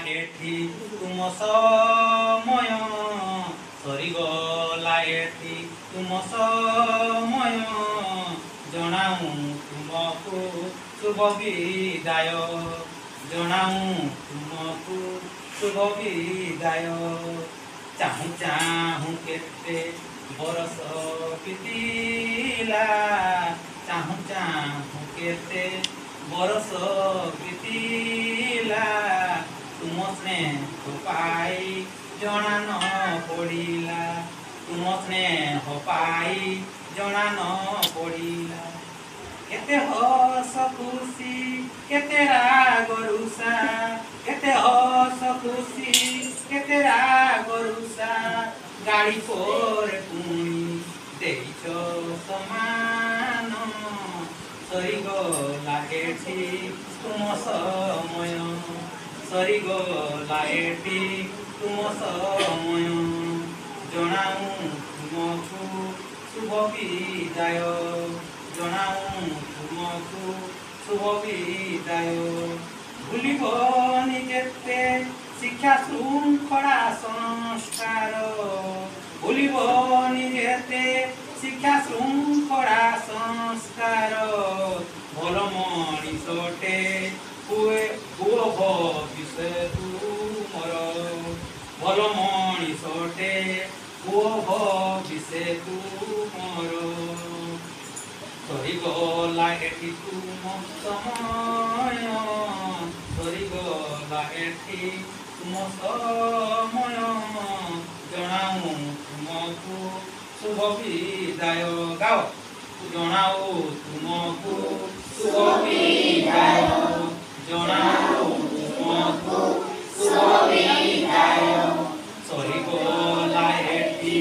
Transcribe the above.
एठी तुम समय सरीगला एठी तुम समय जनाऊं तुमको शुभ विदाय जनाऊं तुमको शुभ विदाय चाहूं चाहूं केते बरस बीतीला चाहूं चाहूं केते बरस बीतीला तुम स्नेह पाई जना न पड़िला तुम स्नेह पाई जना न पड़िला केते हस खुशी केते राग रुषा केते हस खुशी केते राग रुषा गाड़ी पर पुणी देइछ समान सरीगला एठी तुम समय सरीगला एठी तुम समय जनाऊं तुमको शुभ विदाय जनाऊं तुमको शुभ विदाय भूलिबनी केते शिक्षा श्रृंखला संस्कार भूलिबनी केते शिक्षा श्रृंखला संस्कार भल मनीषटे पुओ भविष्य तुमर भल मनीषटे पुओ भविष्य तुमर सरीगला एठी तुम समय सरीगला एठी तुम समय जनाऊं तुमको शुभ विदाय गाओ जनाओ तुमको शुभ विदाय जनाओ तुमको शुभ विदाय सरीगला एठी